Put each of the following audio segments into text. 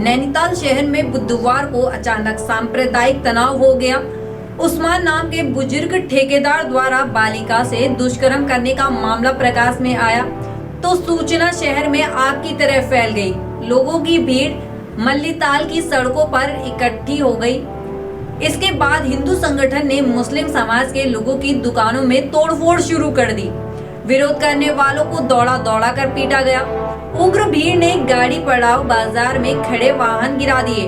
नैनीताल शहर में बुधवार को अचानक सांप्रदायिक तनाव हो गया। उस्मान नाम के बुजुर्ग ठेकेदार द्वारा बालिका से दुष्कर्म करने का मामला प्रकाश में आया तो सूचना शहर में आग की तरह फैल गई। लोगों की भीड़ मल्लीताल की सड़कों पर इकट्ठी हो गई। इसके बाद हिंदू संगठन ने मुस्लिम समाज के लोगों की दुकानों में तोड़फोड़ शुरू कर दी। विरोध करने वालों को दौड़ा दौड़ा कर पीटा गया। उग्र भीड़ ने गाड़ी पड़ाव बाजार में खड़े वाहन गिरा दिए।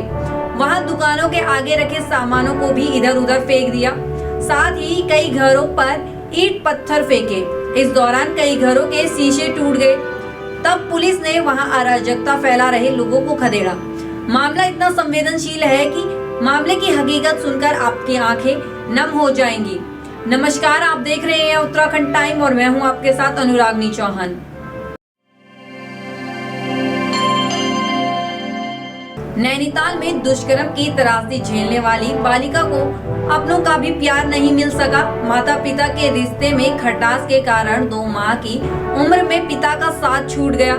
वहां दुकानों के आगे रखे सामानों को भी इधर उधर फेंक दिया। साथ ही कई घरों पर ईंट पत्थर फेंके। इस दौरान कई घरों के शीशे टूट गए। तब पुलिस ने वहां अराजकता फैला रहे लोगों को खदेड़ा। मामला इतना संवेदनशील है कि मामले की हकीकत सुनकर आपकी आंखें नम हो जाएंगी। नमस्कार, आप देख रहे हैं उत्तराखंड टाइम और मैं हूं आपके साथ अनुरागनी चौहान। नैनीताल में दुष्कर्म की त्रासदी झेलने वाली बालिका को अपनों का भी प्यार नहीं मिल सका। माता पिता के रिश्ते में खटास के कारण 2 माह की उम्र में पिता का साथ छूट गया।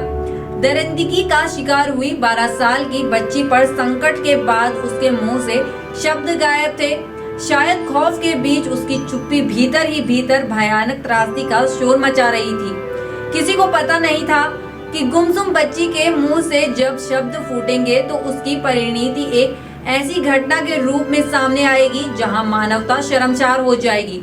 दरिंदगी का शिकार हुई 12 साल की बच्ची पर संकट के बाद उसके मुंह से शब्द गायब थे। शायद खौफ के बीच उसकी चुप्पी भीतर ही भीतर भयानक त्रासदी का शोर मचा रही थी। किसी को पता नहीं था कि गुमसुम बच्ची के मुंह से जब शब्द फूटेंगे तो उसकी परिणति एक ऐसी घटना के रूप में सामने आएगी जहां मानवता शर्मसार हो जाएगी।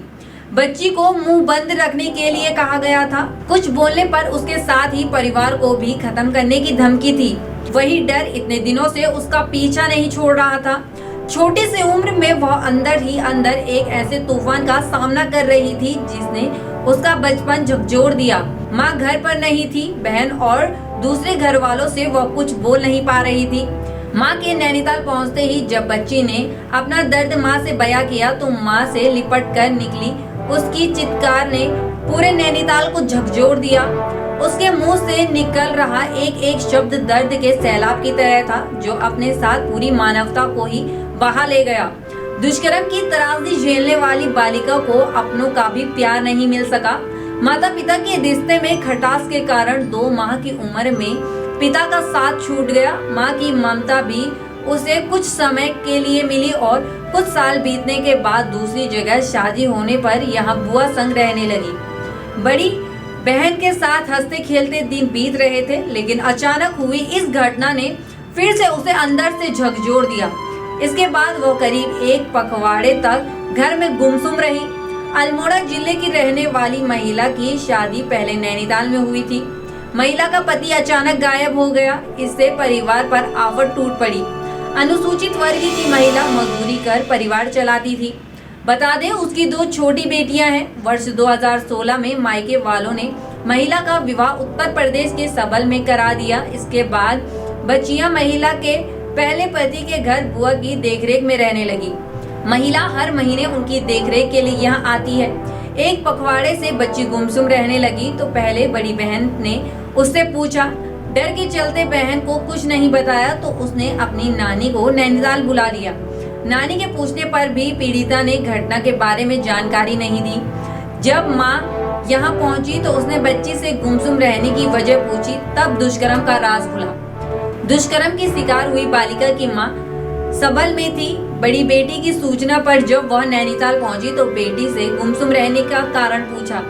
बच्ची को मुंह बंद रखने के लिए कहा गया था। कुछ बोलने पर उसके साथ ही परिवार को भी खत्म करने की धमकी थी। वही डर इतने दिनों से उसका पीछा नहीं छोड़ रहा था। छोटी सी उम्र में वह अंदर ही अंदर एक ऐसे तूफान का सामना कर रही थी जिसने उसका बचपन झकझोर दिया। माँ घर पर नहीं थी। बहन और दूसरे घर वालों से वह कुछ बोल नहीं पा रही थी। माँ के नैनीताल पहुँचते ही जब बच्ची ने अपना दर्द माँ से बयां किया तो माँ से लिपट कर निकली उसकी चित्कार ने पूरे नैनीताल को झकझोर दिया। उसके मुंह से निकल रहा एक एक शब्द दर्द के सैलाब की तरह था जो अपने साथ पूरी मानवता को ही बहा ले गया। दुष्कर्म की त्रासदी झेलने वाली बालिका को अपनों का भी प्यार नहीं मिल सका। माता पिता के रिश्ते में खटास के कारण 2 माह की उम्र में पिता का साथ छूट गया। माँ की ममता भी उसे कुछ समय के लिए मिली और कुछ साल बीतने के बाद दूसरी जगह शादी होने पर यहाँ बुआ संग रहने लगी। बड़ी बहन के साथ हंसते खेलते दिन बीत रहे थे, लेकिन अचानक हुई इस घटना ने फिर से उसे अंदर से झकझोर दिया। इसके बाद वो करीब 1 पखवाड़े तक घर में गुमसुम रही। अल्मोड़ा जिले की रहने वाली महिला की शादी पहले नैनीताल में हुई थी। महिला का पति अचानक गायब हो गया। इससे परिवार पर आफत टूट पड़ी। अनुसूचित वर्ग की महिला मजदूरी कर परिवार चलाती थी। बता दें, उसकी 2 छोटी बेटियां हैं। वर्ष 2016 में मायके वालों ने महिला का विवाह उत्तर प्रदेश के सबल में करा दिया। इसके बाद बच्चियां महिला के पहले पति के घर बुआ की देखरेख में रहने लगी। महिला हर महीने उनकी देखरेख के लिए यहाँ आती है। एक पखवाड़े से बच्ची गुमसुम रहने लगी तो पहले बड़ी बहन ने उससे पूछा। डर के चलते बहन को कुछ नहीं बताया तो उसने अपनी नानी को नैनीताल बुला लिया। नानी के पूछने पर भी पीड़िता ने घटना के बारे में जानकारी नहीं दी। जब माँ यहाँ पहुंची तो उसने बच्ची से गुमसुम रहने की वजह पूछी। तब दुष्कर्म का राज खुला। दुष्कर्म की शिकार हुई बालिका की माँ सबल में थी। बड़ी बेटी की सूचना पर जब वह नैनीताल पहुंची तो बेटी से गुमसुम रहने का कारण पूछा।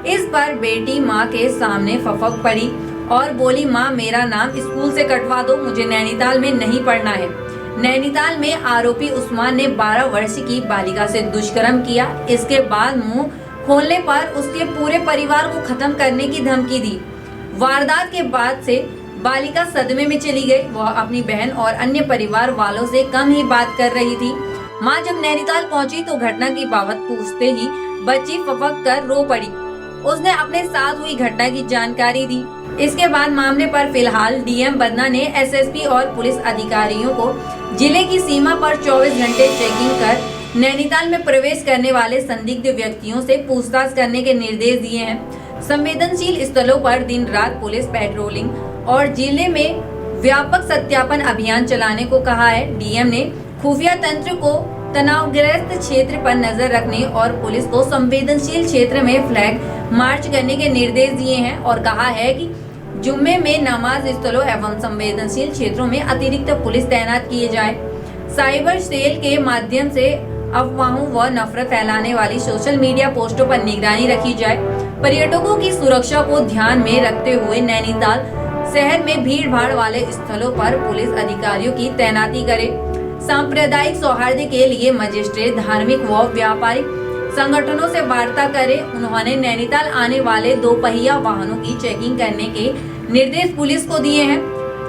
इस पर बेटी माँ के सामने फफक पड़ी और बोली, माँ मेरा नाम स्कूल से कटवा दो, मुझे नैनीताल में नहीं पढ़ना है। नैनीताल में आरोपी उस्मान ने 12 वर्ष की बालिका से दुष्कर्म किया। इसके बाद मुंह खोलने पर उसके पूरे परिवार को खत्म करने की धमकी दी। वारदात के बाद से बालिका सदमे में चली गई। वह अपनी बहन और अन्य परिवार वालों से कम ही बात कर रही थी। माँ जब नैनीताल पहुंची तो घटना की बाबत पूछते ही बच्ची फफक कर रो पड़ी। उसने अपने साथ हुई घटना की जानकारी दी। इसके बाद मामले पर फिलहाल डीएम बदना ने एसएसपी और पुलिस अधिकारियों को जिले की सीमा पर 24 घंटे चेकिंग कर नैनीताल में प्रवेश करने वाले संदिग्ध व्यक्तियों से पूछताछ करने के निर्देश दिए हैं। संवेदनशील स्थलों पर दिन रात पुलिस पेट्रोलिंग और जिले में व्यापक सत्यापन अभियान चलाने को कहा है। डीएम ने खुफिया तंत्र को तनावग्रस्त क्षेत्र पर नजर रखने और पुलिस को संवेदनशील क्षेत्र में फ्लैग मार्च करने के निर्देश दिए हैं और कहा है कि जुम्मे में नमाज स्थलों एवं संवेदनशील क्षेत्रों में अतिरिक्त पुलिस तैनात किए जाए। साइबर सेल के माध्यम से अफवाहों व नफरत फैलाने वाली सोशल मीडिया पोस्टों पर निगरानी रखी जाए। पर्यटकों की सुरक्षा को ध्यान में रखते हुए नैनीताल शहर में भीड़ भाड़ वाले स्थलों पर पुलिस अधिकारियों की तैनाती करे। सांप्रदायिक सौहार्द के लिए मजिस्ट्रेट, धार्मिक व व्यापारिक संगठनों से वार्ता करे। उन्होंने नैनीताल आने वाले 2 पहिया वाहनों की चेकिंग करने के निर्देश पुलिस को दिए हैं।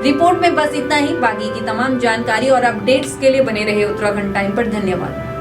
रिपोर्ट में बस इतना ही। बाकी की तमाम जानकारी और अपडेट्स के लिए बने रहे उत्तराखंड टाइम पर। धन्यवाद।